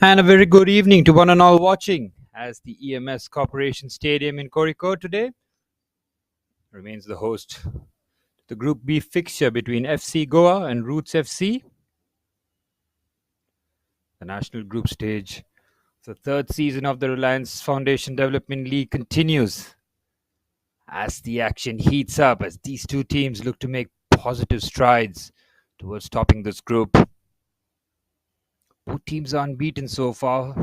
And a very good evening to one and all watching as the EMS Corporation Stadium in Kozhikode today remains the host to the Group B fixture between FC Goa and Roots FC. The national group stage, the third season of the Reliance Foundation Development League continues as the action heats up as these two teams look to make positive strides towards topping this group. Both teams are unbeaten so far.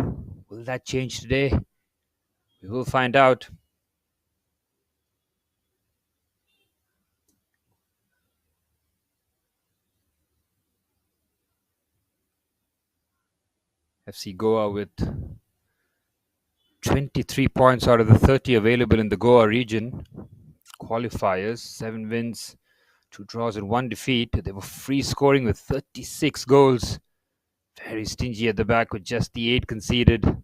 Will that change today? We will find out. FC Goa with 23 points out of the 30 available in the Goa region. Qualifiers, 7 wins, 2 draws and 1 defeat. They were free scoring with 36 goals. Very stingy at the back with just the 8 conceded. They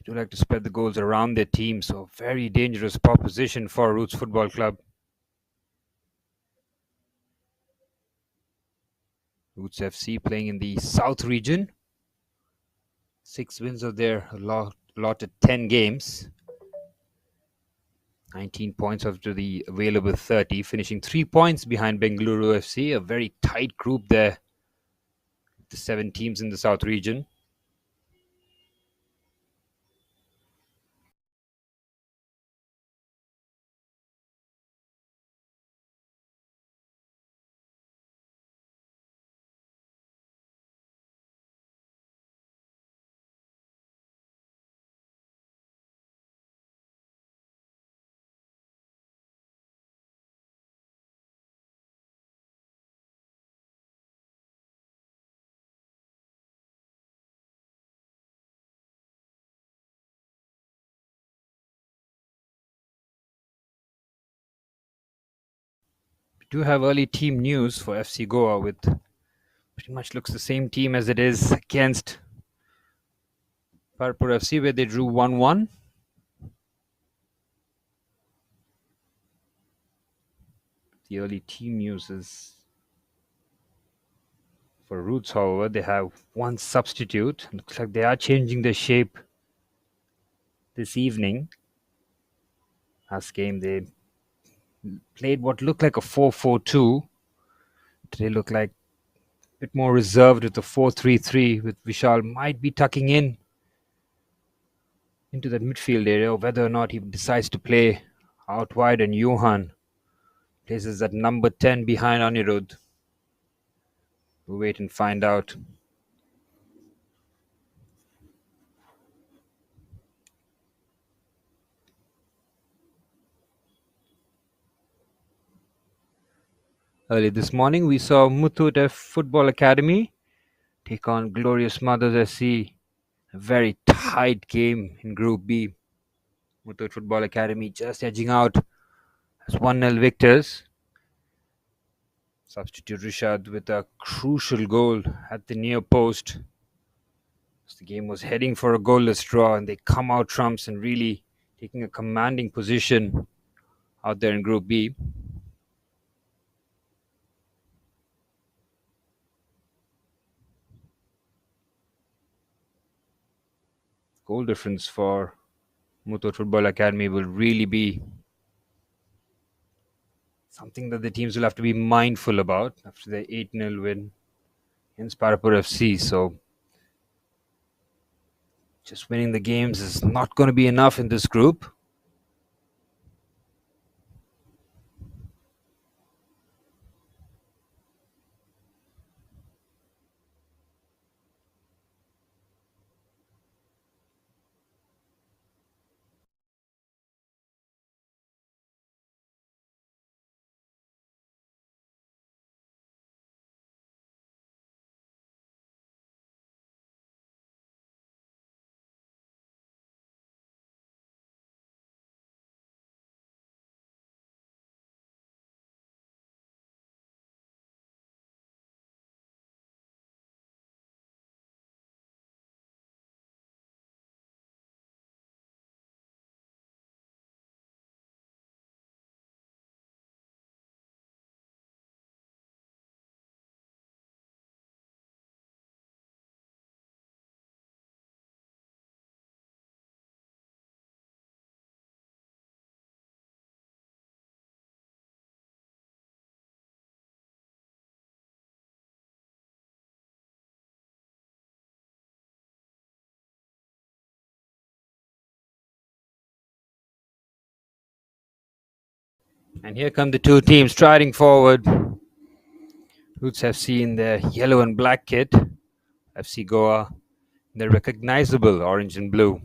do like to spread the goals around their team, so very dangerous proposition for Roots Football Club. Roots FC playing in the South region. 6 wins of their allotted 10 games. 19 points after the available 30, finishing 3 points behind Bengaluru FC. A very tight group there. The 7 teams in the South region. We do have early team news for FC Goa with pretty much looks the same team as it is against Parappur FC where they drew 1-1. The early team news is for Roots, however, they have one substitute. Looks like they are changing the shape this evening. Last game they played what looked like a 4-4-2. Today look like a bit more reserved with the 4-3-3 with Vishal might be tucking in into that midfield area, whether or not he decides to play out wide and Johan places at number 10 behind Anirudh. We'll wait and find out. Early this morning, we saw Muthoot Football Academy take on Glorious Mothers SC. A very tight game in Group B. Muthoot Football Academy just edging out as 1-0 victors. Substitute Rishad with a crucial goal at the near post. As the game was heading for a goalless draw, and they come out trumps and really taking a commanding position out there in Group B. Goal difference for Muthoot Football Academy will really be something that the teams will have to be mindful about after their 8-0 win against Parappur FC. So just winning the games is not going to be enough in this group. And here come the two teams striding forward. Roots FC in their yellow and black kit. FC Goa in their recognizable orange and blue.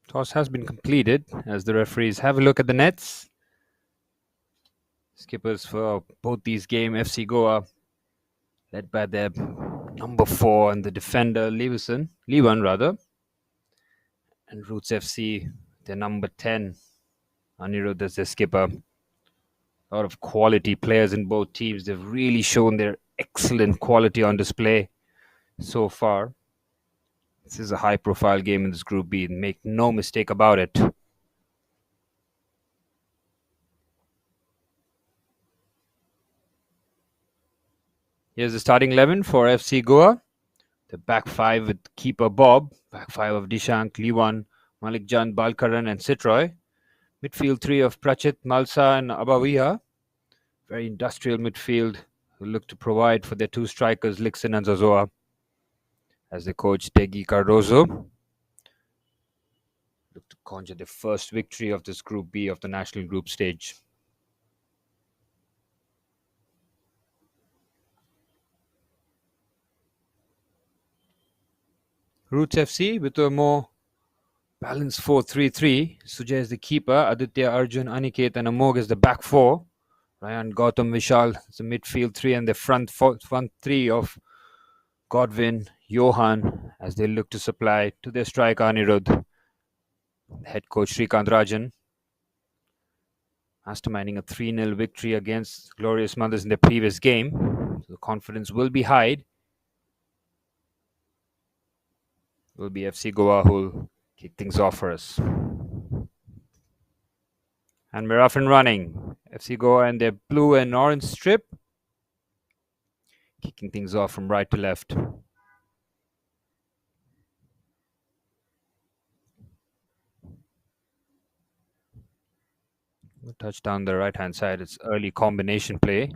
Toss has been completed as the referees have a look at the nets. Skippers for both these games, FC Goa, led by their number 4 and the defender Lewan rather, and Roots FC, their number 10, Anirudh as their skipper. A lot of quality players in both teams. They've really shown their excellent quality on display so far. This is a high-profile game in this Group B. Make no mistake about it. Here's the starting 11 for FC Goa. The back 5 with keeper Bob, back 5 of Dishank, Liwan, Malikjan, Balkaran and Sitroy. Midfield 3 of Prachit, Malsa and Abawiya. Very industrial midfield who look to provide for their two strikers, Lixon and Zazoa. As the coach, Degi Cardozo, look to conjure the first victory of this Group B of the national group stage. Roots FC with a more balanced 4-3-3. Sujay is the keeper, Aditya, Arjun, Aniket and Amog is the back 4. Ryan, Gautam, Vishal is the midfield 3 and the front 3 of Godwin, Johan as they look to supply to their striker Anirudh. Head coach Srikant Rajan masterminding a 3-0 victory against Glorious Mothers in their previous game. So the confidence will be high. Will be FC Goa who will kick things off for us. And we're off and running. FC Goa and their blue and orange strip. Kicking things off from right to left. Touch down the right hand side. It's early combination play.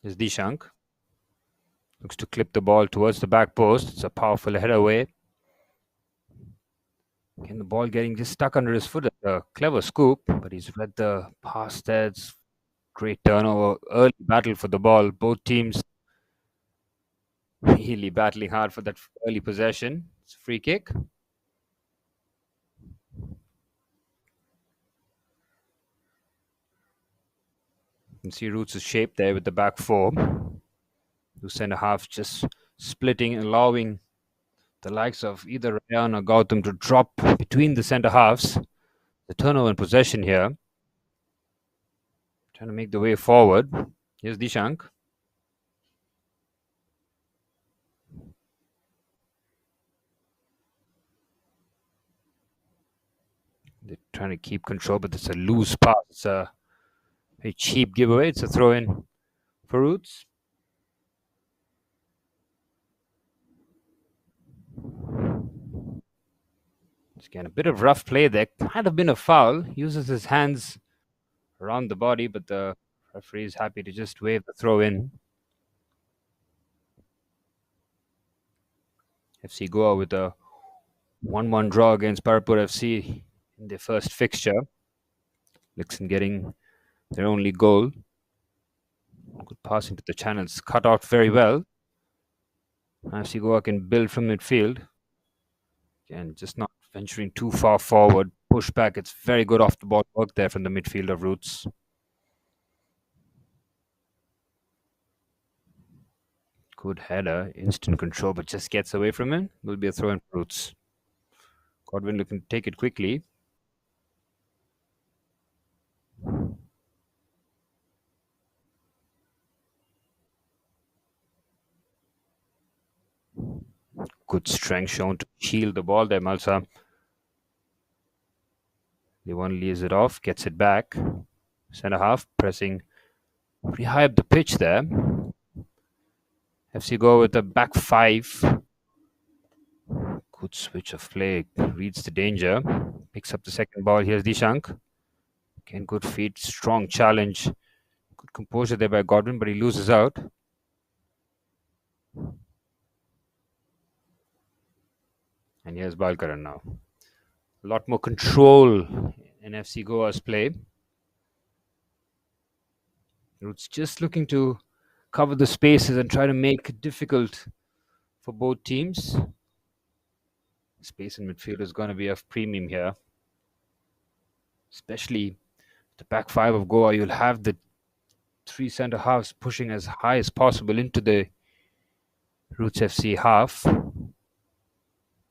Is Dishank. Looks to clip the ball towards the back post. It's a powerful header away. Again, the ball getting just stuck under his foot. A clever scoop, but he's read the pass there. It's great turnover. Early battle for the ball. Both teams really battling hard for that early possession. It's a free kick. You can see Roots' shape there with the back 4. Two centre halves just splitting, allowing the likes of either Ryan or Gautam to drop between the centre halves. The turnover and possession here. Trying to make the way forward. Here's Dishank. They're trying to keep control, but it's a loose pass. It's a very cheap giveaway. It's a throw in for Roots. Again, a bit of rough play there. Might have been a foul. Uses his hands around the body, but the referee is happy to just wave the throw in. FC Goa with a 1-1 draw against Parappur FC in their first fixture. Nixon getting their only goal. Good pass into the channels, cut out very well. FC Goa can build from midfield. Again, just not venturing too far forward. Push back. It's very good off the ball work there from the midfield of Roots. Good header, instant control, but just gets away from him. Will be a throw in for Roots. Godwin looking to take it quickly. Good strength shown to shield the ball there, Malsa. The one leaves it off, gets it back. Centre half pressing pretty high up the pitch there. FC Goa with a back five. Good switch of play. Reads the danger. Picks up the second ball. Here's Dishank. Again, good feet. Strong challenge. Good composure there by Godwin, but he loses out. And here's Balkaran now. A lot more control in FC Goa's play. Roots just looking to cover the spaces and try to make it difficult for both teams. Space in midfield is going to be of premium here. Especially the back five of Goa, you'll have the three centre halves pushing as high as possible into the Roots FC half.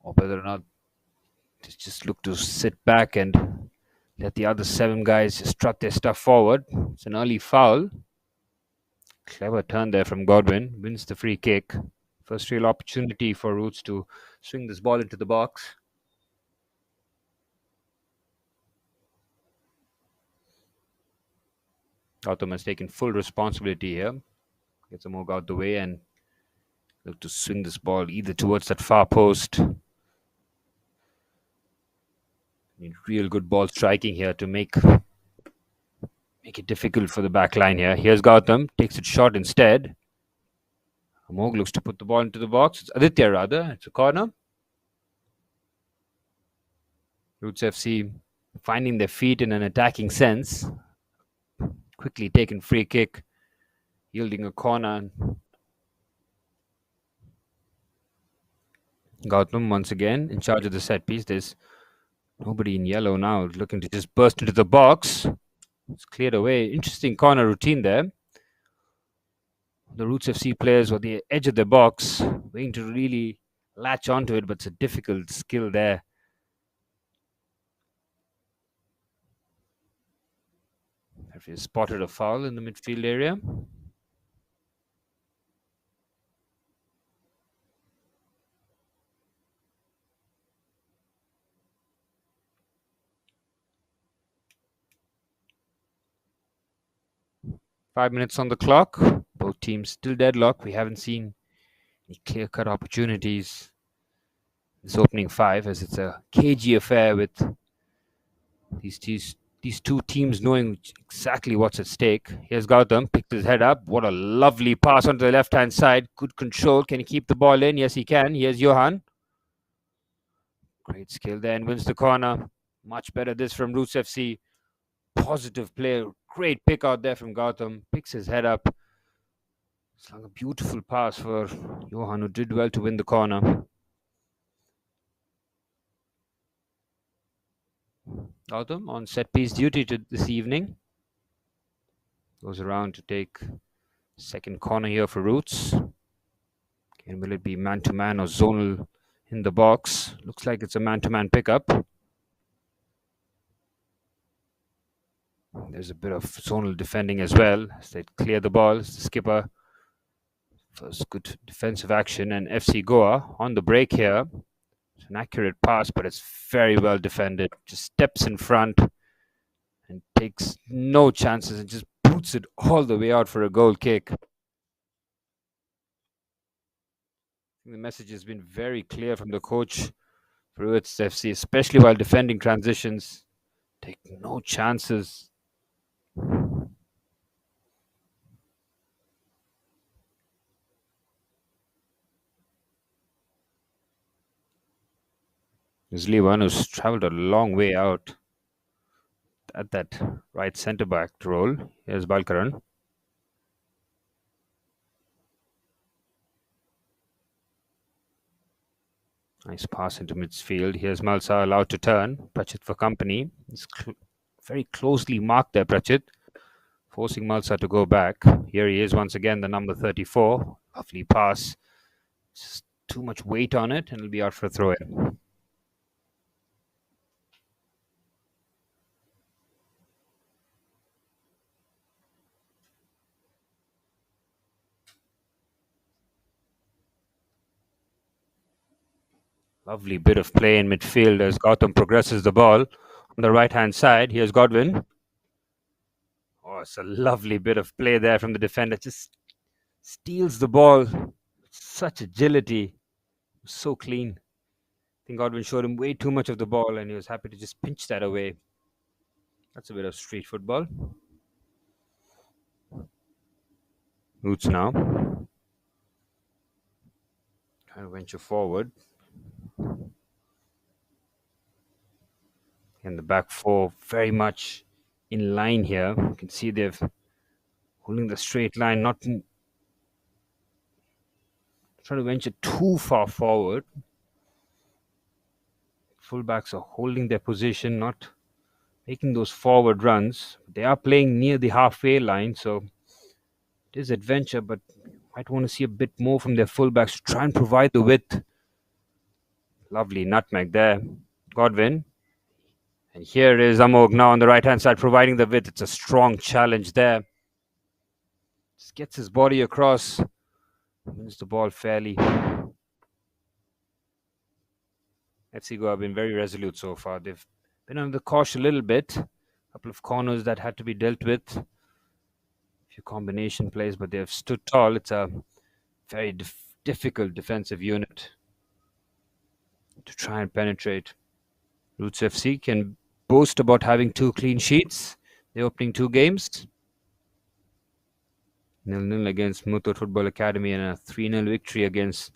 Or whether or not they just look to sit back and let the other 7 guys just strut their stuff forward. It's an early foul. Clever turn there from Godwin. Wins the free kick. First real opportunity for Roots to swing this ball into the box. Gautam has taken full responsibility here. Gets the Moog out the way and look to swing this ball either towards that far post. Need real good ball striking here to make it difficult for the back line here. Here's Gautam. Takes it short instead. Moog looks to put the ball into the box. It's Aditya rather. It's a corner. Roots FC finding their feet in an attacking sense. Quickly taken free kick. Yielding a corner. Gautam once again in charge of the set piece. There's nobody in yellow now looking to just burst into the box. It's cleared away. Interesting corner routine there. The Roots FC players were the edge of the box, waiting to really latch onto it, but it's a difficult skill there. Referee spotted a foul in the midfield area. Five minutes on the clock. Both teams still deadlock. We haven't seen any clear-cut opportunities this opening 5, as it's a cagey affair with these two teams knowing exactly what's at stake. Here's Gautam, picked his head up. What a lovely pass onto the left-hand side. Good control. Can he keep the ball in? Yes, he can. Here's Johan. Great skill there and wins the corner. Much better this from Roots FC. Positive play. Great pick out there from Gautam. Picks his head up. It's like a beautiful pass for Johan, who did well to win the corner. Gautam on set piece duty this evening. Goes around to take second corner here for Roots. Again, will it be man-to-man or zonal in the box? Looks like it's a man-to-man pickup. There's a bit of zonal defending as well as they clear the ball. The skipper. First good defensive action, and FC Goa on the break here. It's an accurate pass, but it's very well defended. Just steps in front and takes no chances and just boots it all the way out for a goal kick. The message has been very clear from the coach Parappur FC, especially while defending transitions, take no chances. Usually one who's travelled a long way out at that right centre back role. Here's Balkaran. Nice pass into midfield. Here's Malsa allowed to turn. Prachit for company. He's very closely marked there, Prachit, forcing Malsa to go back. Here he is once again, the number 34. Lovely pass. Just too much weight on it, and it'll be out for a throw in. Lovely bit of play in midfield as Gautam progresses the ball. On the right hand side, here's Godwin. Oh, it's a lovely bit of play there from the defender. Just steals the ball. Such agility. So clean. I think Godwin showed him way too much of the ball and he was happy to just pinch that away. That's a bit of street football. Roots now. Trying to venture forward. And the back four very much in line here. You can see they're holding the straight line, not trying to venture too far forward. Fullbacks are holding their position, not making those forward runs. They are playing near the halfway line, so it is adventure, but might want to see a bit more from their fullbacks to try and provide the width. Lovely nutmeg there. Godwin. And here is Amog now on the right hand side providing the width. It's a strong challenge there. Just gets his body across. Wins the ball fairly. FC Goa have been very resolute so far. They've been on the cosh a little bit. A couple of corners that had to be dealt with. A few combination plays, but they've stood tall. It's a very difficult defensive unit to try and penetrate. Roots FC can boast about having 2 clean sheets. The opening 2 games. 0-0 against Muthoot Football Academy and a 3-0 victory against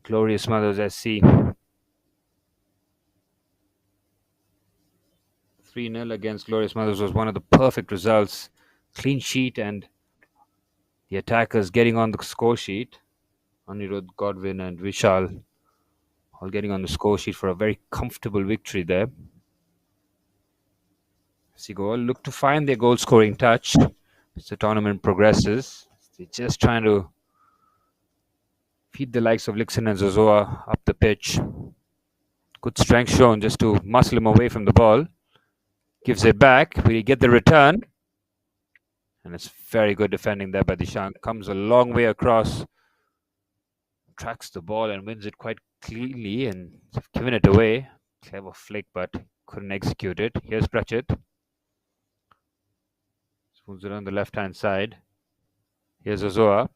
Glorious Mothers SC. 3-0 against Glorious Mothers was one of the perfect results. Clean sheet and the attackers getting on the score sheet. Anirudh, Godwin and Vishal all getting on the score sheet for a very comfortable victory there. Seagull look to find their goal scoring touch as the tournament progresses. They're just trying to feed the likes of Lixon and Zozoa up the pitch. Good strength shown just to muscle him away from the ball. Gives it back. We get the return. And it's very good defending there by Dishang. Comes a long way across. Tracks the ball and wins it quite cleanly and given it away. Clever flick, but couldn't execute it. Here's Prachit. Moves it on the left hand side. Here's Ozoa.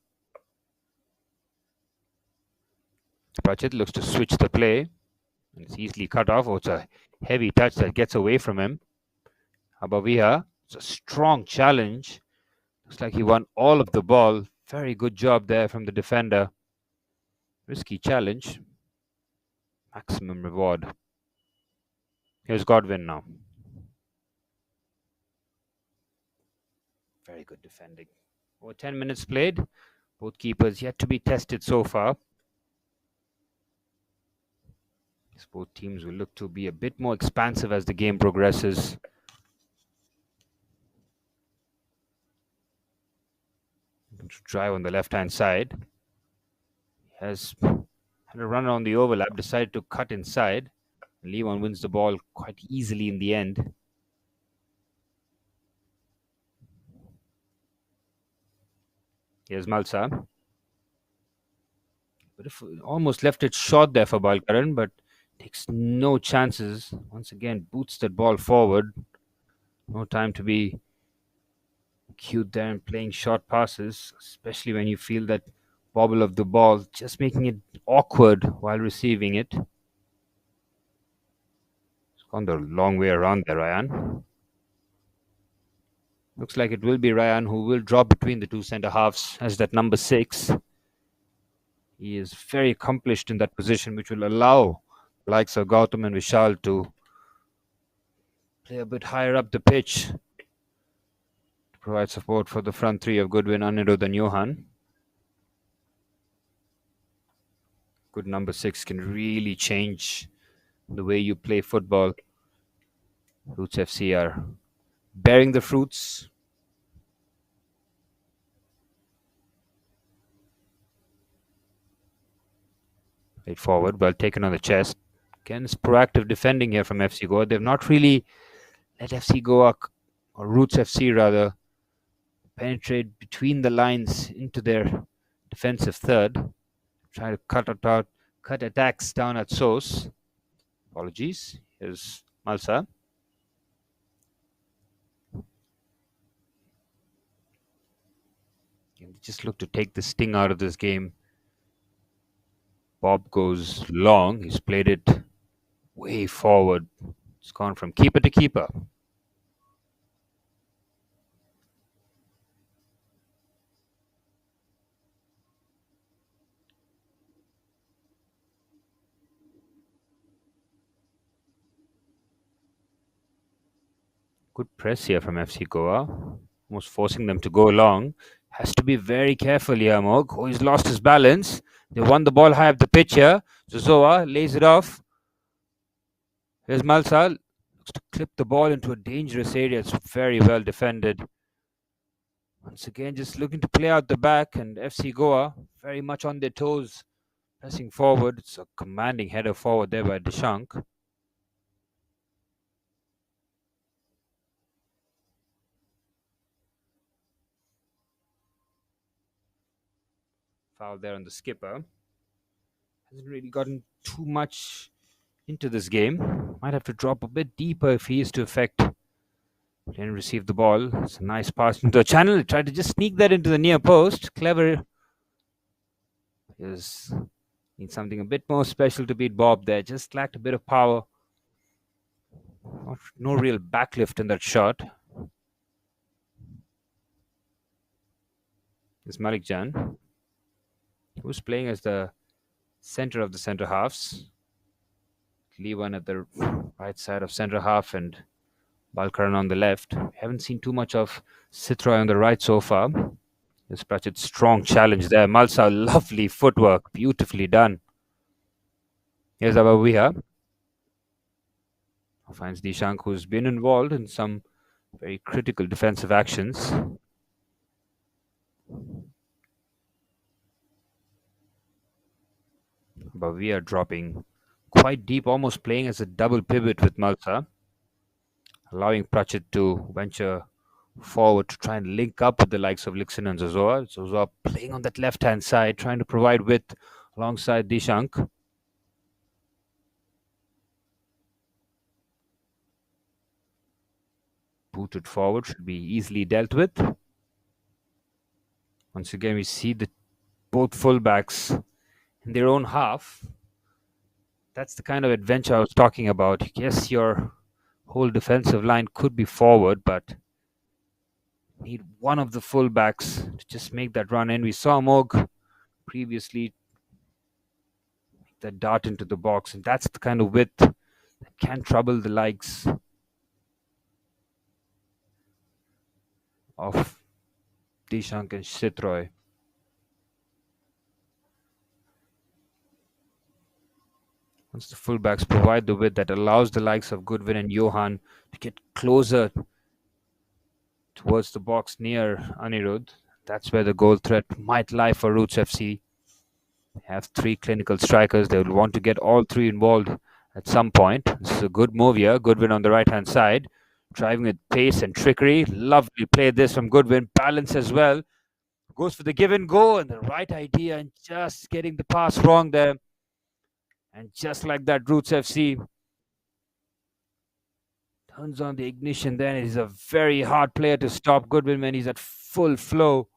Prachit looks to switch the play. And it's easily cut off. Oh, it's a heavy touch that gets away from him. Abaviha. It's a strong challenge. Looks like he won all of the ball. Very good job there from the defender. Risky challenge. Maximum reward. Here's Godwin now. Very good defending. Over 10 minutes played. Both keepers yet to be tested so far. Both teams will look to be a bit more expansive as the game progresses. Drive on the left hand side. He has had a run on the overlap, decided to cut inside. Leon wins the ball quite easily in the end. Here's Malsa. But almost left it short there for Balkaran, but takes no chances. Once again, boots that ball forward. No time to be cute there and playing short passes, especially when you feel that bobble of the ball, just making it awkward while receiving it. On the long way around there, Ryan. Looks like it will be Ryan who will drop between the two centre halves as that number six. He is very accomplished in that position, which will allow the likes of Gautam and Vishal to play a bit higher up the pitch to provide support for the front three of Goodwin, Anirudh, and Johan. Good number six can really change the way you play football. Roots FC are bearing the fruits. Played forward, well taken on the chest. Again, it's proactive defending here from FC Goa. They've not really let FC Goa, or Roots FC rather, penetrate between the lines into their defensive third. Try to cut attacks down at source. Apologies. Here's Malsa. And they just look to take the sting out of this game. Bob goes long. He's played it way forward. It's gone from keeper to keeper. Good press here from FC Goa. Almost forcing them to go long. Has to be very careful here, Mog. Oh, he's lost his balance. They won the ball high up the pitch here. Zozoa lays it off. Here's Malsal. Looks to clip the ball into a dangerous area. It's very well defended. Once again, just looking to play out the back, and FC Goa very much on their toes, pressing forward. It's a commanding header forward there by Dishank. Foul there on the skipper. Hasn't really gotten too much into this game. Might have to drop a bit deeper if he is to affect. Didn't receive the ball. It's a nice pass into the channel. He tried to just sneak that into the near post. Clever. Is needs something a bit more special to beat Bob there. Just lacked a bit of power. No real backlift in that shot. It's Malik Jan, who's playing as the center of the center halves. Levan at the right side of center half and Balkaran on the left. We haven't seen too much of Citroy on the right so far. This Pratchett strong challenge there. Malsa, lovely footwork, beautifully done. Here's Abawiha. Finds Dishank, who's been involved in some very critical defensive actions. Abawiha dropping quite deep, almost playing as a double pivot with Malsa, allowing Pratchett to venture forward to try and link up with the likes of Lixon and Zozoa. Zozoa playing on that left-hand side, trying to provide width alongside Dishank. Booted forward, should be easily dealt with. Once again, we see the both fullbacks in their own half. That's the kind of adventure I was talking about. Yes, your whole defensive line could be forward, but need one of the fullbacks to just make that run in. We saw Mog previously make that dart into the box, and that's the kind of width that can trouble the likes of Dishank and Shitroy. Once the fullbacks provide the width that allows the likes of Goodwin and Johan to get closer towards the box near Anirudh, that's where the goal threat might lie for Roots FC. They have three clinical strikers. They will want to get all three involved at some point. This is a good move here. Goodwin on the right-hand side, driving with pace and trickery. Lovely play this from Goodwin. Balance as well. Goes for the give and go and the right idea and just getting the pass wrong there. And just like that, Roots FC turns on the ignition then. He's a very hard player to stop. Goodwin when he's at full flow.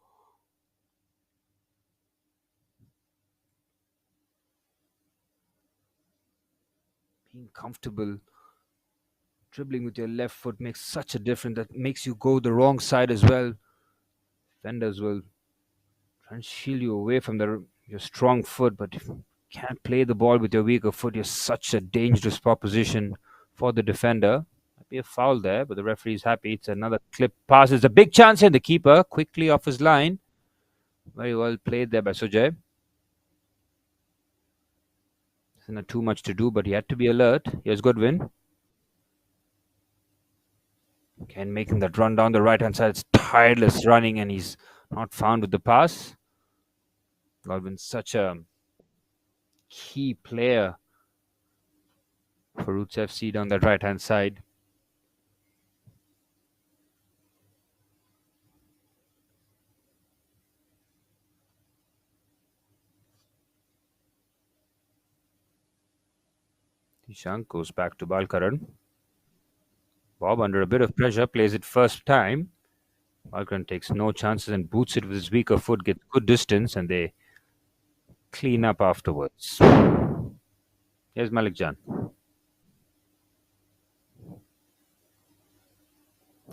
Being comfortable Dribbling with your left foot makes such a difference. That makes you go the wrong side as well. Defenders will try and shield you away from your strong foot, but if you can't play the ball with your weaker foot, you're such a dangerous proposition for the defender. Might be a foul there, but the referee is happy. It's another clip pass. It's a big chance here. The keeper quickly off his line. Very well played there by Sujay. Not too much to do, but he had to be alert. Here's Goodwin. Again, making that run down the right hand side. It's tireless running, and he's not found with the pass. Godwin's such a key player for Roots FC down that right hand side. Dishank goes back to Balkaran. Bob, under a bit of pressure, plays it first time. Balkaran takes no chances and boots it with his weaker foot, gets good distance, and they clean up afterwards. Here's Malik Jan.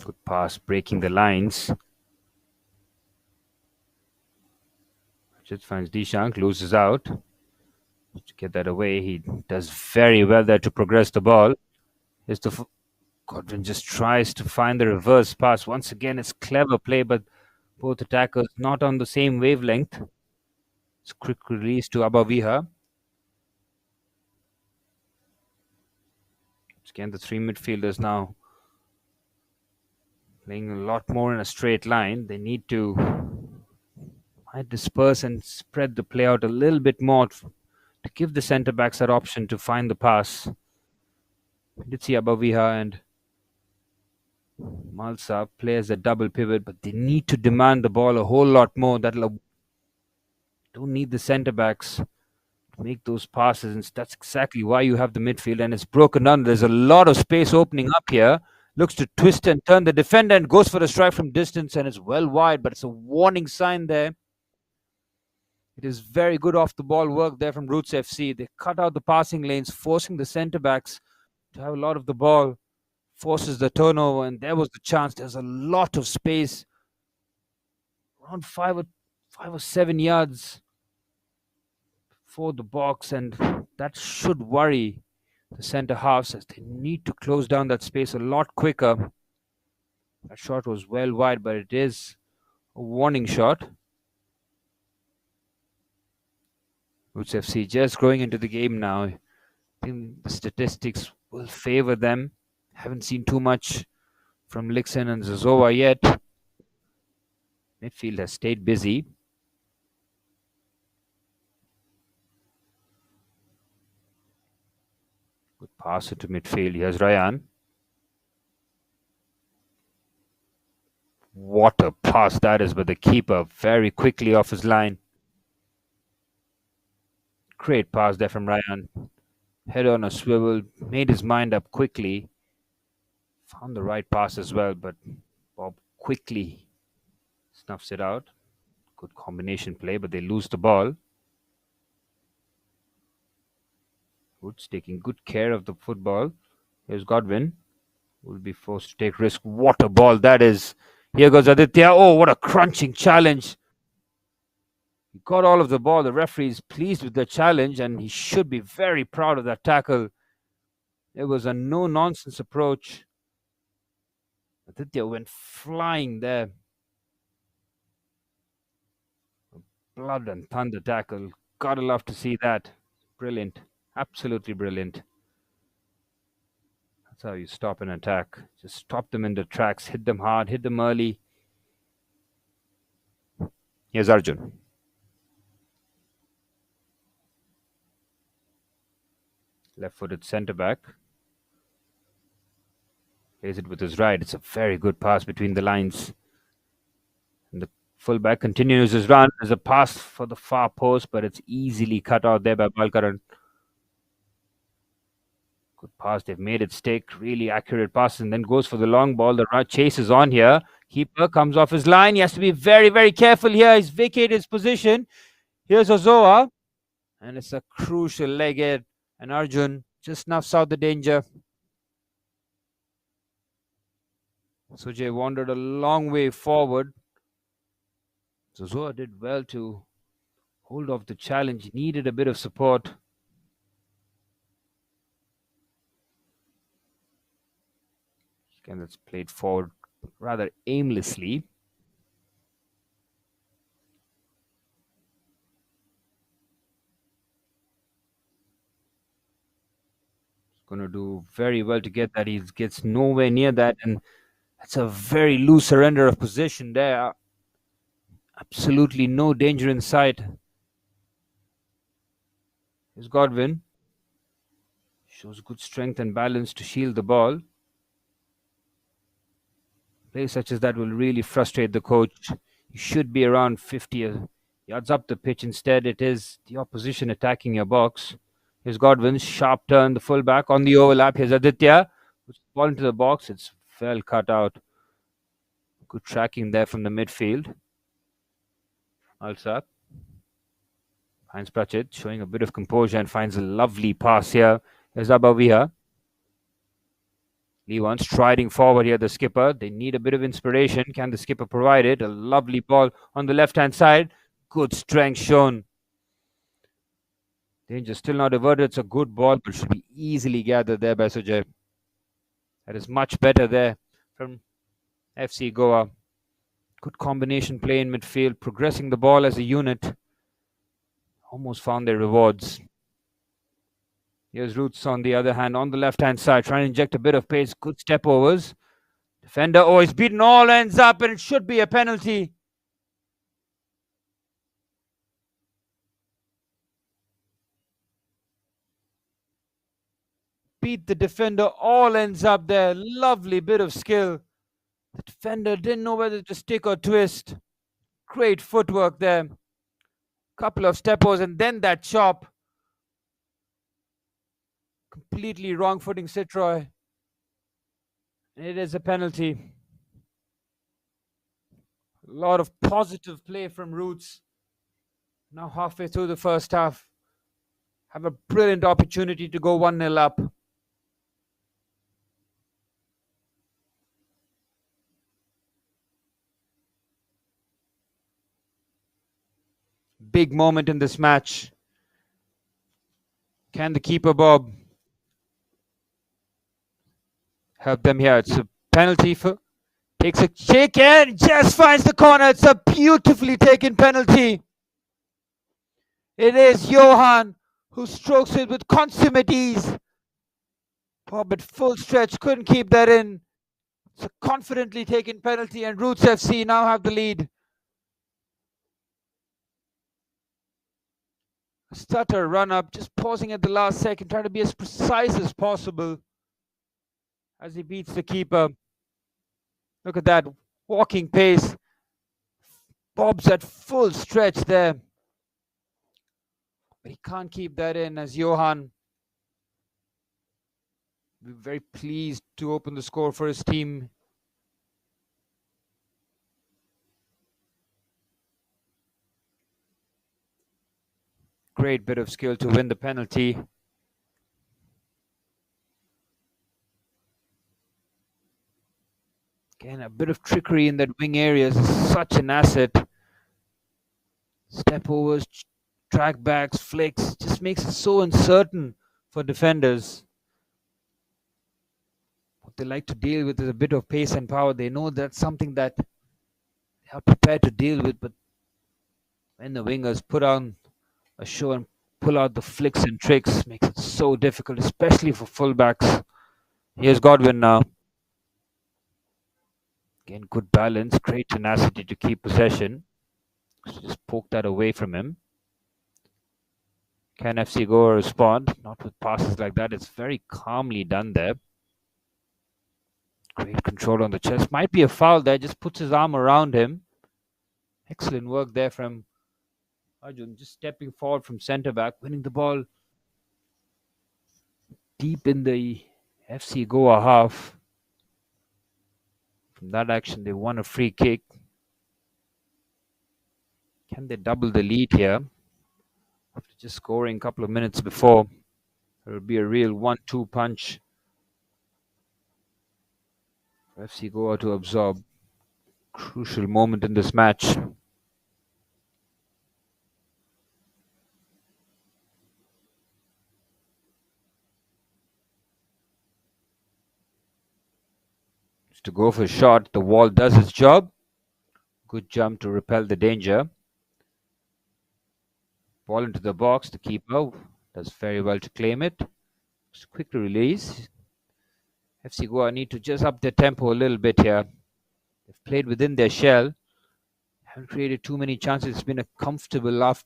Good pass, breaking the lines. Just finds Dishank, loses out. To get that away, he does very well there to progress the ball. Here's the Godwin just tries to find the reverse pass. Once again, it's clever play, but both attackers not on the same wavelength. It's quick release to Abaviha. Again, the three midfielders now playing a lot more in a straight line. They need to disperse and spread the play out a little bit more to give the centre backs that option to find the pass. We did see Abaviha and Malsa play as a double pivot, but they need to demand the ball a whole lot more. Don't need the centre backs to make those passes, and that's exactly why you have the midfield, and it's broken down. There's a lot of space opening up here. Looks to twist and turn the defender and goes for a strike from distance, and it's well wide, but it's a warning sign there. It is very good off the ball work there from Roots FC. They cut out the passing lanes, forcing the centre backs to have a lot of the ball. Forces the turnover, and there was the chance. There's a lot of space, around 5 or 7 yards for the box, and that should worry the centre halves as they need to close down that space a lot quicker. That shot was well wide, but it is a warning shot. Roots FC just growing into the game now. I think the statistics will favour them. Haven't seen too much from Lixen and Zazowa yet. Midfield has stayed busy. Good pass into midfield. Here's Ryan. What a pass that is, but the keeper very quickly off his line. Great pass there from Ryan. Head on a swivel, made his mind up quickly. Found the right pass as well, but Bob quickly snuffs it out. Good combination play, but they lose the ball. Woods taking good care of the football. Here's Godwin. Will be forced to take risk. What a ball that is. Here goes Aditya. Oh, what a crunching challenge. He got all of the ball. The referee is pleased with the challenge, and he should be very proud of that tackle. It was a no-nonsense approach. Aditya went flying there. Blood and thunder tackle. Gotta love to see that. Brilliant. Absolutely brilliant. That's how you stop an attack. Just stop them in the tracks. Hit them hard. Hit them early. Here's Arjun. Left-footed centre-back. Plays it with his right. It's a very good pass between the lines. And the fullback continues his run. There's a pass for the far post, but it's easily cut out there by Balkaran. Good pass. They've made it stick. Really accurate pass, and then goes for the long ball. The chase is on here. Keeper comes off his line. He has to be very, very careful here. He's vacated his position. Here's Ozoa. And it's a crucial leg in. And Arjun just snuffs out the danger. Sujay wandered a long way forward. Zozoa did well to hold off the challenge. Needed a bit of support. And that's played forward rather aimlessly. Going to do very well to get that. He gets nowhere near that, and that's a very loose surrender of position there. Absolutely no danger in sight. Here's Godwin. Shows good strength and balance to shield the ball. Plays such as that will really frustrate the coach. You should be around 50 yards up the pitch. Instead, it is the opposition attacking your box. Here's Godwin's sharp turn, the fullback on the overlap. Here's Aditya, which ball into the box. It's well cut out. Good tracking there from the midfield. Alsap finds Pratchett, showing a bit of composure and finds a lovely pass here. Here's Abaviha. Lewan striding forward here, the skipper. They need a bit of inspiration. Can the skipper provide it? A lovely ball on the left-hand side. Good strength shown. Danger still not averted. It's a good ball, but should be easily gathered there by Sujay. That is much better there from FC Goa. Good combination play in midfield, progressing the ball as a unit. Almost found their rewards. Here's Roots on the other hand, on the left-hand side, trying to inject a bit of pace. Good step overs. Defender, oh, he's beaten all ends up, and it should be a penalty. Beat the defender, all ends up there. Lovely bit of skill. The defender didn't know whether to stick or twist. Great footwork there. Couple of step overs, and then that chop. Completely wrong footing, Citroy. It is a penalty. A lot of positive play from Roots. Now halfway through the first half. Have a brilliant opportunity to go 1-0 up. Big moment in this match. Can the keeper, Bob, help them here? It's a penalty for... Takes a kick and just finds the corner. It's a beautifully taken penalty. It is Johan who strokes it with consummate ease. Bob at full stretch, couldn't keep that in. It's a confidently taken penalty, and Roots FC now have the lead. A stutter run up, just pausing at the last second, trying to be as precise as possible as he beats the keeper. Look at that walking pace. Bob's at full stretch there. But he can't keep that in as Johan. We're very pleased to open the score for his team. Great bit of skill to win the penalty. Again, a bit of trickery in that wing area is such an asset. Step overs, track backs, flicks, just makes it so uncertain for defenders. What they like to deal with is a bit of pace and power. They know that's something that they are prepared to deal with, but when the wingers put on a show and pull out the flicks and tricks, makes it so difficult, especially for fullbacks. Here's Godwin now. Again, good balance, great tenacity to keep possession. So just poke that away from him. Can FC Goa respond? Not with passes like that. It's very calmly done there. Great control on the chest. Might be a foul there. Just puts his arm around him. Excellent work there from Arjun. Just stepping forward from centre back, winning the ball deep in the FC Goa half. From that action, they won a free kick. Can they double the lead here? After just scoring a couple of minutes before, it will be a real 1-2 punch FC Goa to absorb. Crucial moment in this match. To go for a shot, the wall does its job. Good jump to repel the danger. Ball into the box. The keeper does very well to claim it. Just quickly release. FC Goa need to just up their tempo a little bit here. They've played within their shell. Haven't created too many chances. It's been a comfortable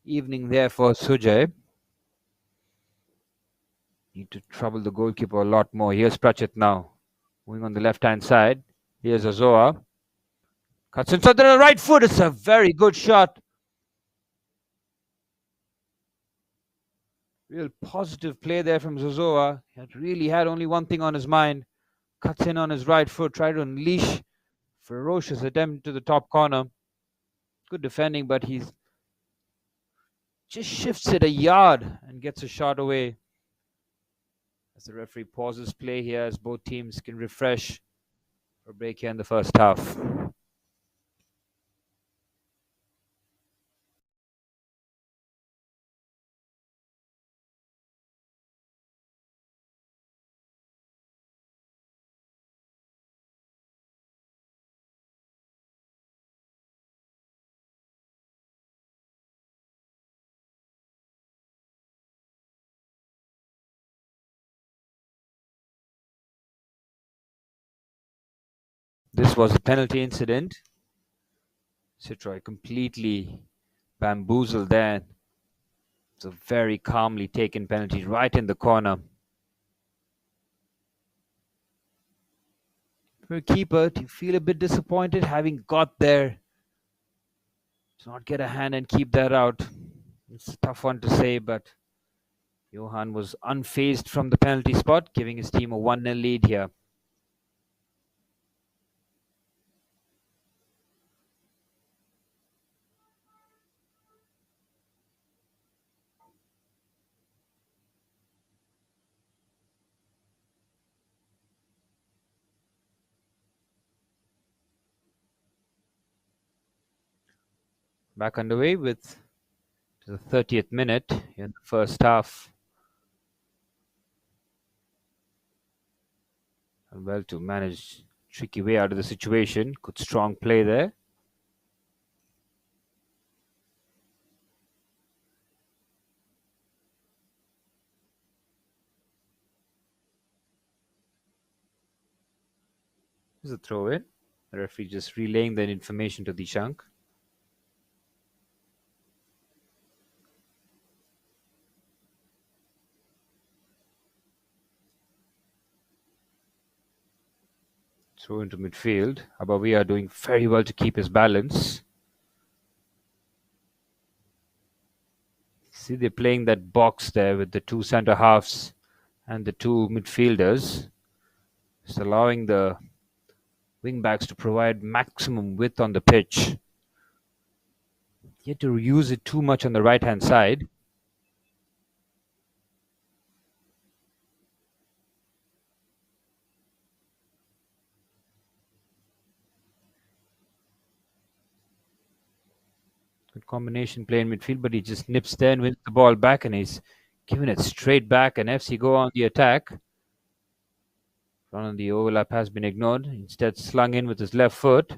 evening there for Sujay. Need to trouble the goalkeeper a lot more. Here's Prachit now. Moving on the left-hand side. Here's Azoa. Cuts inside the right foot. It's a very good shot. Real positive play there from Zozoa. He had really had only one thing on his mind. Cuts in on his right foot. Tried to unleash ferocious attempt to the top corner. Good defending, but he's just shifts it a yard and gets a shot away. As the referee pauses play here, as both teams can refresh for a break here in the first half. This was a penalty incident. Citroy completely bamboozled there. It's a very calmly taken penalty right in the corner. For a keeper, do you feel a bit disappointed having got there to not get a hand and keep that out? It's a tough one to say, but Johan was unfazed from the penalty spot, giving his team a 1-0 lead here. Back underway with the 30th minute in the first half. And well to manage tricky way out of the situation. Good strong play there. Here's a throw in. The referee just relaying that information to Dishank. Throw into midfield. Abavia doing very well to keep his balance. See, they're playing that box there with the two centre halves and the two midfielders. Just allowing the wing backs to provide maximum width on the pitch. Yet to use it too much on the right hand side. Good combination play in midfield, but he just nips there and wins the ball back, and he's giving it straight back. And FC go on the attack. Run on the overlap has been ignored. Instead, slung in with his left foot.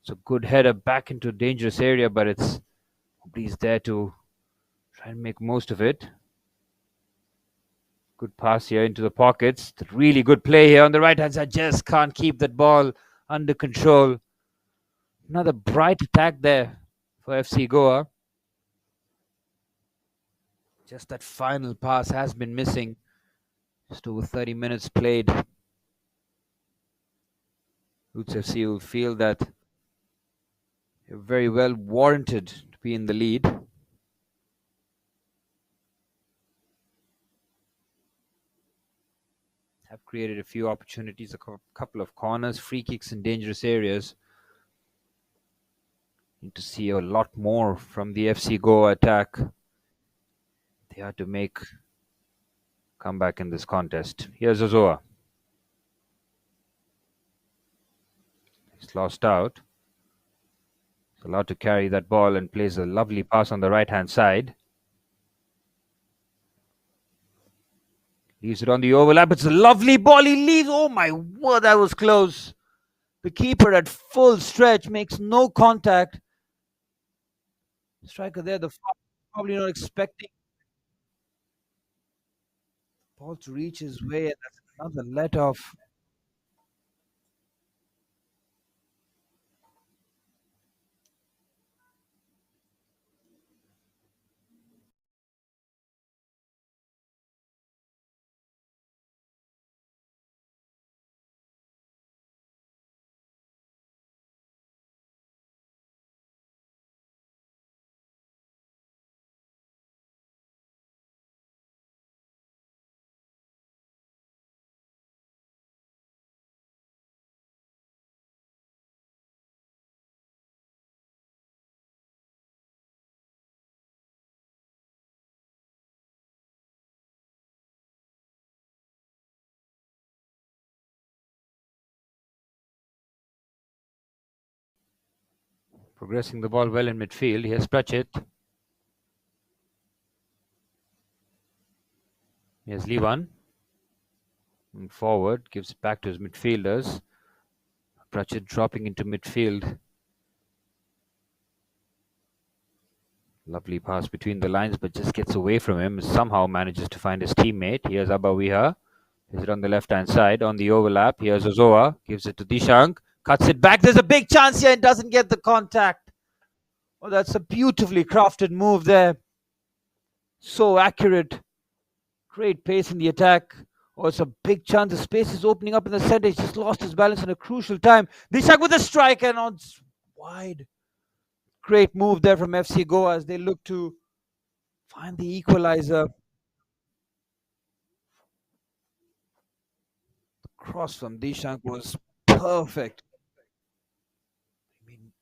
It's a good header back into a dangerous area, but it's nobody's there to try and make most of it. Good pass here into the pockets. Really good play here on the right hand side. Just can't keep that ball under control. Another bright attack there for FC Goa. Just that final pass has been missing. Just over 30 minutes played. Roots FC will feel that they're very well warranted to be in the lead. Have created a few opportunities, a couple of corners, free kicks in dangerous areas. Need to see a lot more from the FC Goa attack. They had to make comeback in this contest. Here's Ozoa. Just lost out. He's allowed to carry that ball and plays a lovely pass on the right hand side. Leaves it on the overlap. It's a lovely ball. He leaves. Oh my word, that was close. The keeper at full stretch makes no contact. Striker there, the probably not expecting ball to reach his way, and that's another let off. Progressing the ball well in midfield. Here's Pratchett. Here's Levan. Forward, gives it back to his midfielders. Pratchett dropping into midfield. Lovely pass between the lines, but just gets away from him. Somehow manages to find his teammate. Here's Abawiha. Is it on the left-hand side on the overlap? Here's Ozoa. Gives it to Dishank. Cuts it back. There's a big chance here and doesn't get the contact. Oh, that's a beautifully crafted move there. So accurate. Great pace in the attack. Oh, it's a big chance. The space is opening up in the center. He's just lost his balance in a crucial time. Dishank with a strike and on wide. Great move there from FC Goa as they look to find the equalizer. Cross from Dishank was perfect. I mean,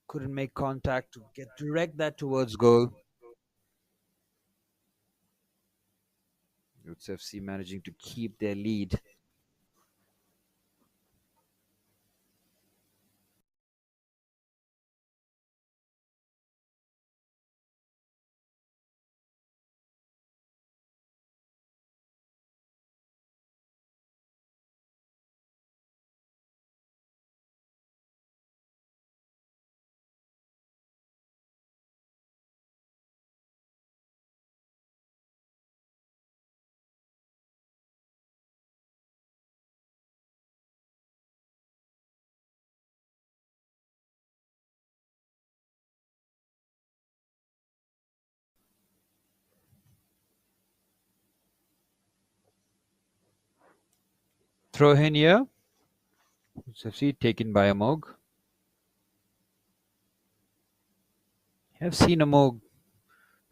couldn't make contact to get direct that towards goal. Roots FC managing to keep their lead. Throw in here. Roots FC taken by Amog. Have seen Amog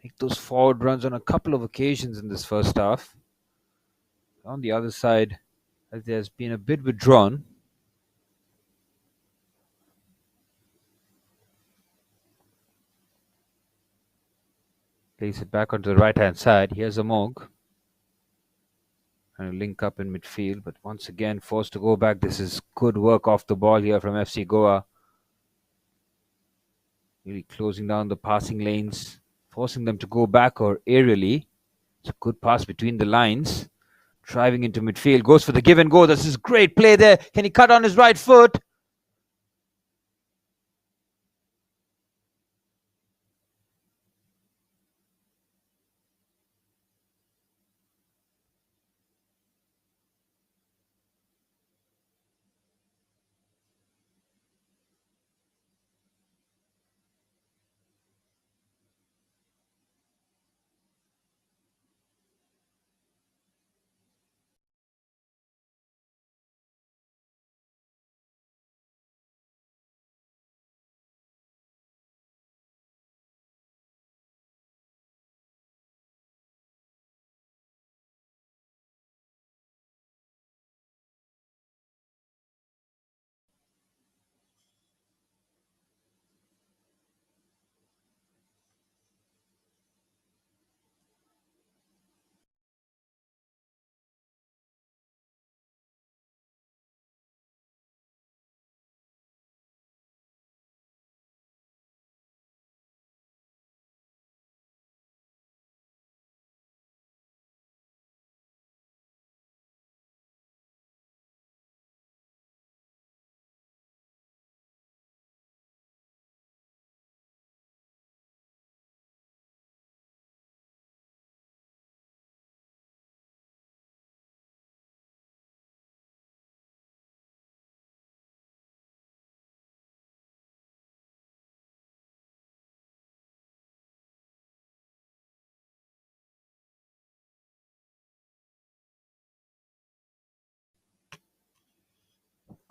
make those forward runs on a couple of occasions in this first half. On the other side, as there's been a bit withdrawn. Place it back onto the right hand side. Here's Amog. And link up in midfield, but once again forced to go back. This is good work off the ball here from FC Goa. Really closing down the passing lanes, forcing them to go back or aerially. It's a good pass between the lines. Driving into midfield, goes for the give and go. This is great play there. Can he cut on his right foot?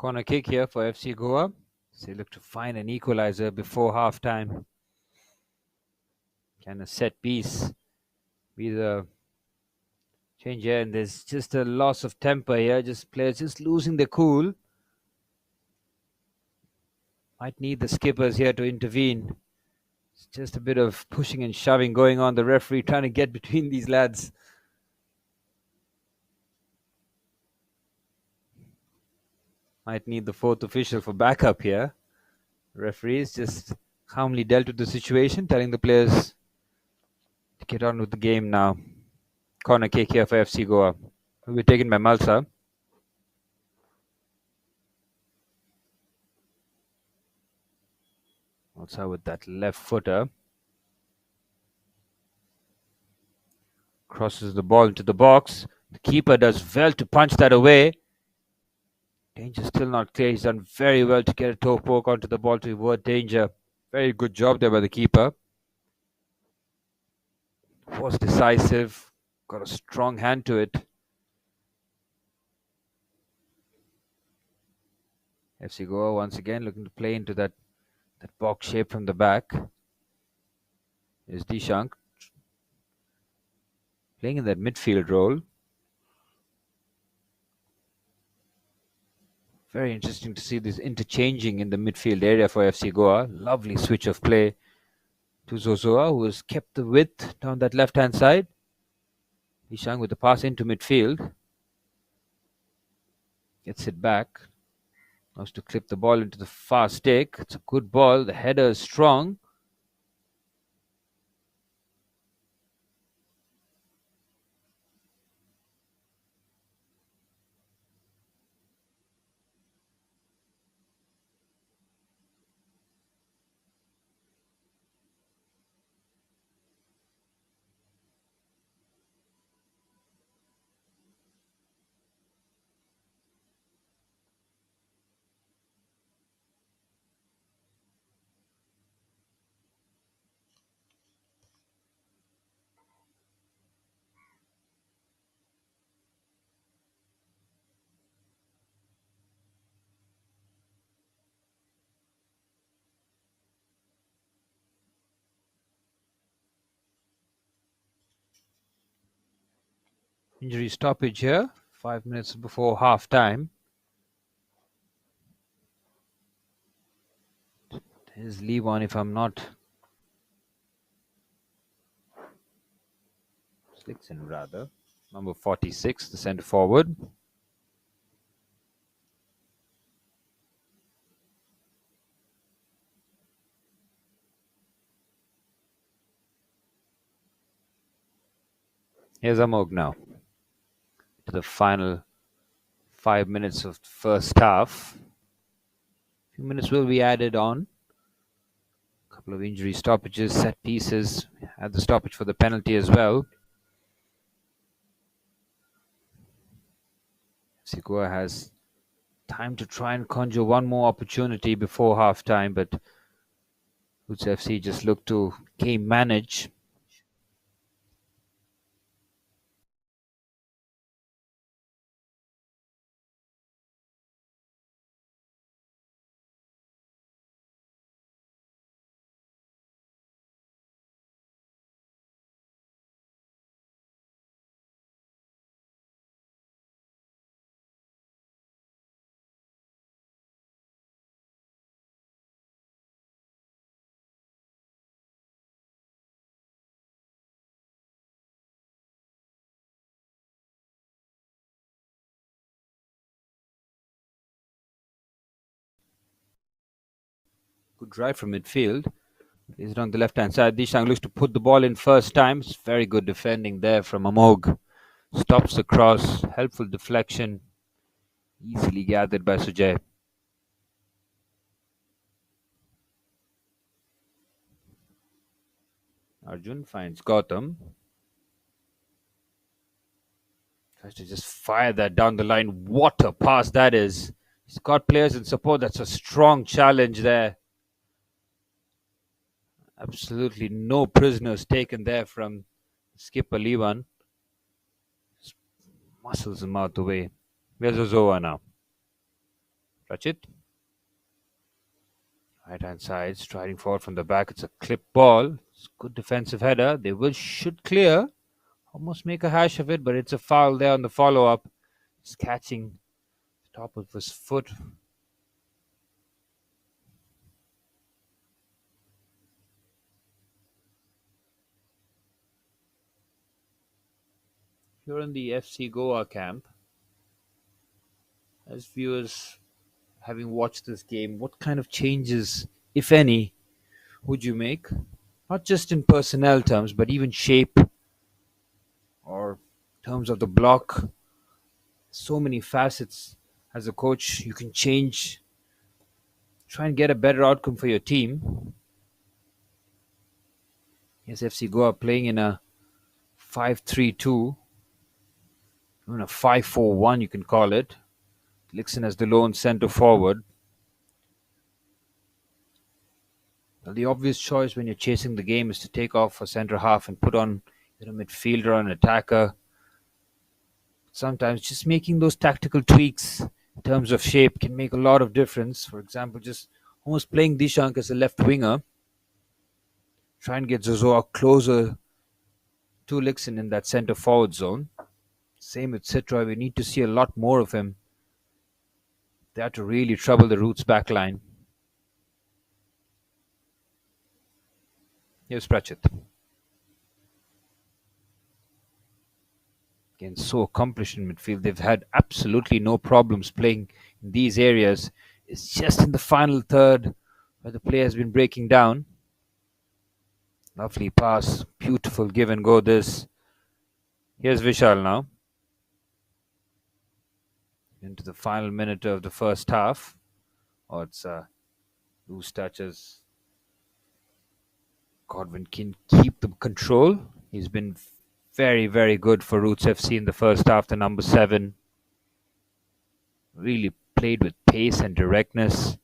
Corner kick here for FC Goa. So they look to find an equalizer before half time. Can a set piece be the change here? And there's just a loss of temper here. Just players just losing their cool. Might need the skippers here to intervene. It's just a bit of pushing and shoving going on. The referee trying to get between these lads. Might need the fourth official for backup here. The referees just calmly dealt with the situation, telling the players to get on with the game now. Corner kick here for FC Goa. Will be taken by Malsa. Malsa with that left footer. Crosses the ball into the box. The keeper does well to punch that away. Danger still not clear. He's done very well to get a toe poke onto the ball to avert danger. Very good job there by the keeper. Was decisive. Got a strong hand to it. FC Goa once again looking to play into that box shape from the back. Is Dishank playing in that midfield role. Very interesting to see this interchanging in the midfield area for FC Goa. Lovely switch of play to Zozoa, who has kept the width down that left-hand side. Ishang with the pass into midfield. Gets it back. Wants to clip the ball into the far stake. It's a good ball. The header is strong. Injury stoppage here. 5 minutes before half time. There's Levon, if I'm not Slickson rather. Number 46, the centre forward. Here's Amog now. To the final 5 minutes of the first half. A few minutes will be added on. A couple of injury stoppages, set pieces. Had the stoppage for the penalty as well. FC Goa has time to try and conjure one more opportunity before half time, but Muthoot FC just look to game manage. Good drive from midfield. Is it on the left-hand side? Dishang looks to put the ball in first time. It's very good defending there from Amog. Stops the cross. Helpful deflection. Easily gathered by Sujay. Arjun finds Gautam. Tries to just fire that down the line. What a pass that is. He's got players in support. That's a strong challenge there. Absolutely no prisoners taken there from skipper Levan. Muscles him out the way. Where's Ozoa now? Rachit. Right hand side, striding forward from the back. It's a clip ball. It's a good defensive header. They should clear. Almost make a hash of it, but it's a foul there on the follow up. It's catching the top of his foot. You're in the FC Goa camp. As viewers, having watched this game, what kind of changes, if any, would you make? Not just in personnel terms, but even shape or terms of the block. So many facets. As a coach, you can change, try and get a better outcome for your team. Yes, FC Goa playing in a 5-3-2, even a 5-4-1, you can call it. Lixon as the lone centre forward. Well, the obvious choice when you're chasing the game is to take off a centre half and put on a midfielder or an attacker. Sometimes just making those tactical tweaks in terms of shape can make a lot of difference. For example, just almost playing Dishank as a left winger. Try and get Zozoa closer to Lixon in that centre forward zone. Same with Citra. We need to see a lot more of him. They have to really trouble the Roots back line. Here's Pratchett. Again, so accomplished in midfield. They've had absolutely no problems playing in these areas. It's just in the final third where the play has been breaking down. Lovely pass. Beautiful give and go this. Here's Vishal now. Into the final minute of the first half. Oh, it's loose touches. Godwin can keep the control. He's been very, very good for Roots FC in the first half, the number 7. Really played with pace and directness.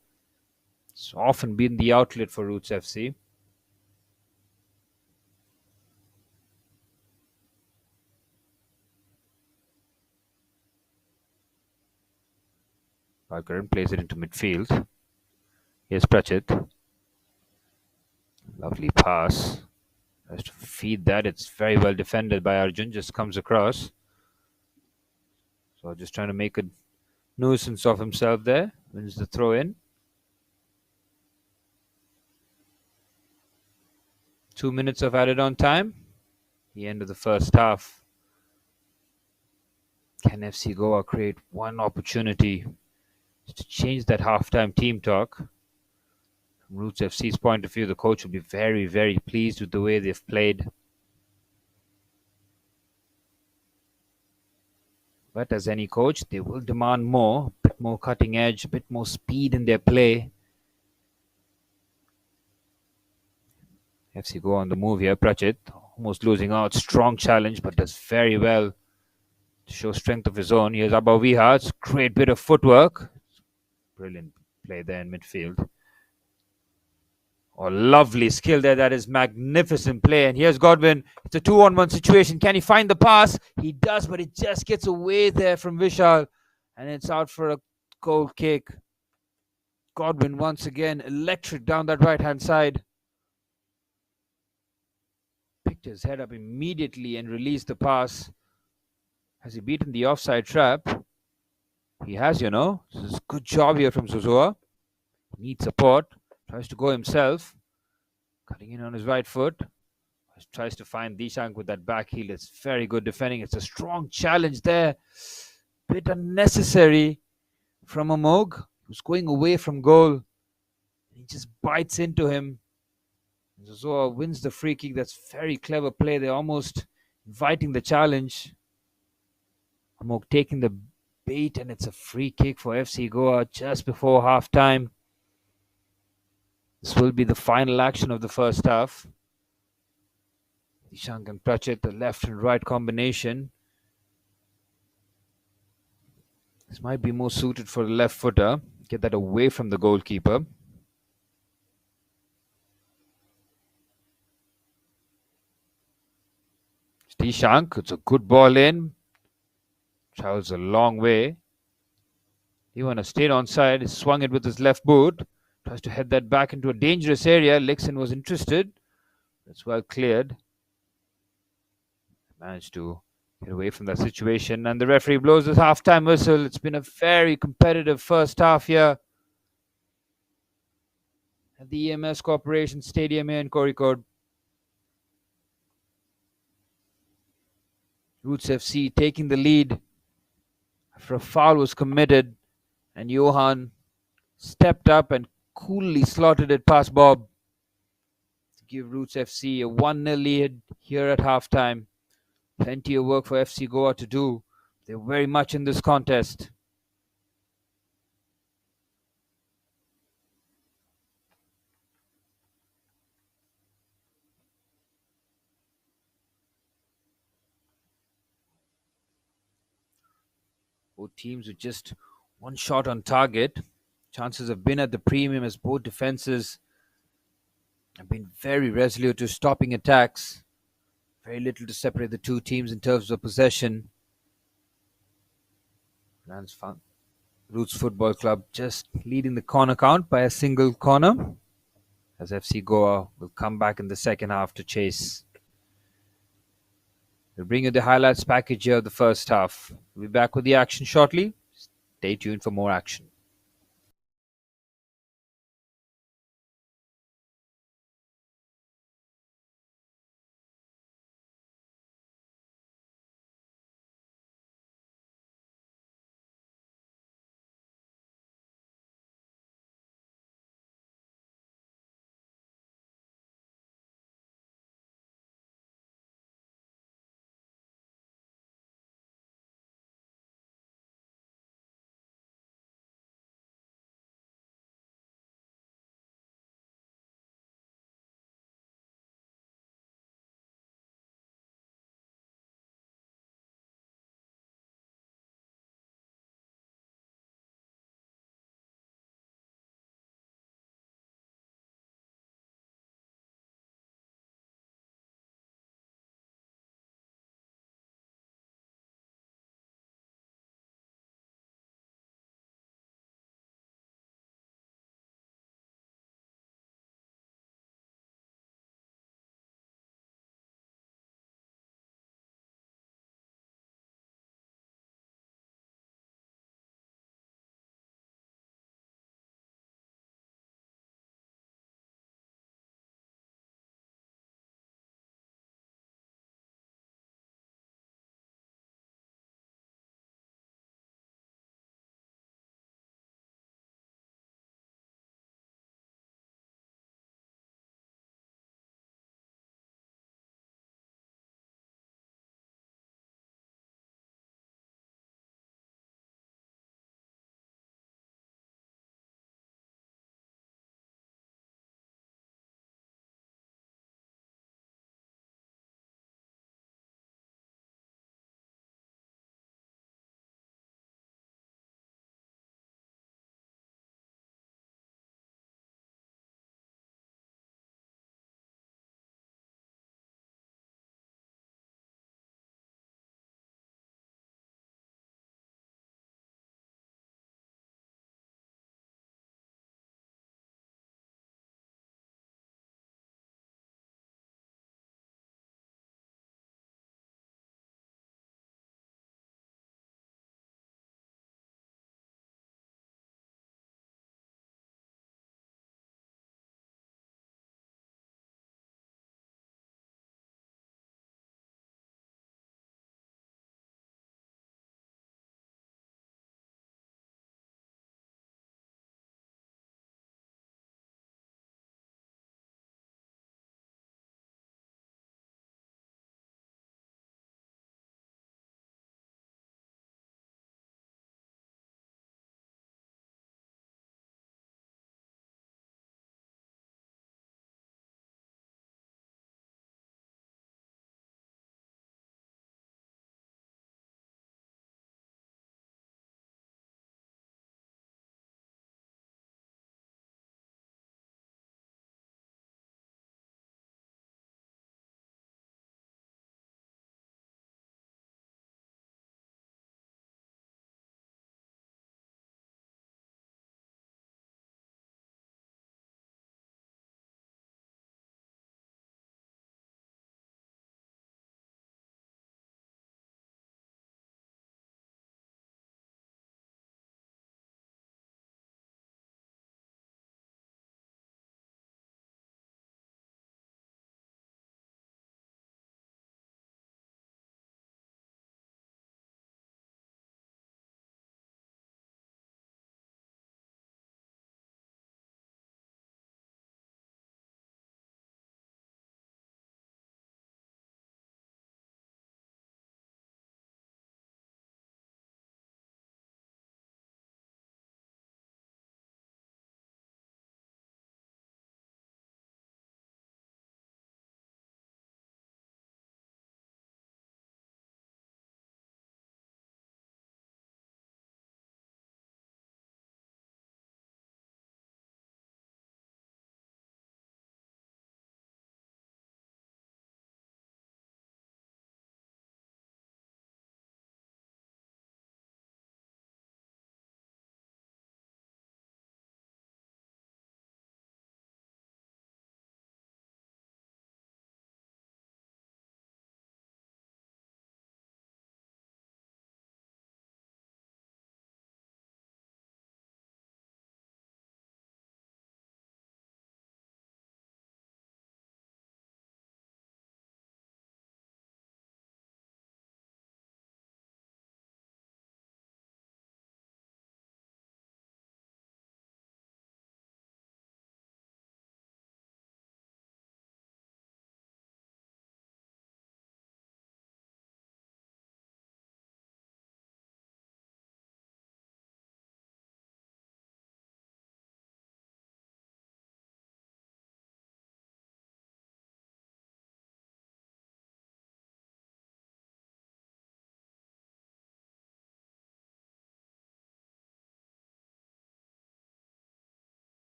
It's often been the outlet for Roots FC. Parkaran plays it into midfield. Here's Pratchett. Lovely pass. Has to feed that. It's very well defended by Arjun. Just comes across. So just trying to make a nuisance of himself there. Wins the throw in. 2 minutes of added on time. The end of the first half. Can FC Goa create one opportunity to change that halftime team talk? From Roots FC's point of view, the coach will be very, very pleased with the way they've played. But as any coach, they will demand more, a bit more cutting edge, a bit more speed in their play. FC Goa on the move here. Pratchett almost losing out. Strong challenge, but does very well to show strength of his own. Here's Abaviha. It's a great bit of footwork. Brilliant play there in midfield. Oh, lovely skill there. That is magnificent play. And here's Godwin. It's a 2-on-1 situation. Can he find the pass? He does, but it just gets away there from Vishal. And it's out for a goal kick. Godwin once again electric down that right-hand side. Picked his head up immediately and released the pass. Has he beaten the offside trap? He has, you know. This is a good job here from Zozoa. Needs support. Tries to go himself. Cutting in on his right foot. Tries to find Dishank with that back heel. It's very good defending. It's a strong challenge there. Bit unnecessary from Amog. Who's going away from goal. He just bites into him. Zozoa wins the free kick. That's very clever play. They're almost inviting the challenge. Amog taking the bait, and it's a free kick for FC Goa just before half time. This will be the final action of the first half. Dishank and Pratchett, the left and right combination. This might be more suited for the left footer. Get that away from the goalkeeper. Dishank, it's a good ball in. Travels a long way. Iwana stayed onside, he swung it with his left boot, tries to head that back into a dangerous area. Lixon was interested. That's well cleared. Managed to get away from that situation, and the referee blows his half-time whistle. It's been a very competitive first half here at the EMS Corporation Stadium here in Kozhikode. Roots FC taking the lead after a foul was committed, and Johan stepped up and coolly slotted it past Bob to give Roots FC a 1-0 lead here at halftime. Plenty of work for FC Goa to do. They're very much in this contest. Both teams with just one shot on target. Chances have been at the premium as both defenses have been very resolute to stopping attacks. Very little to separate the two teams in terms of possession. Roots Football Club just leading the corner count by a single corner, as FC Goa will come back in the second half to chase. We'll bring you the highlights package here of the first half. We'll be back with the action shortly. Stay tuned for more action.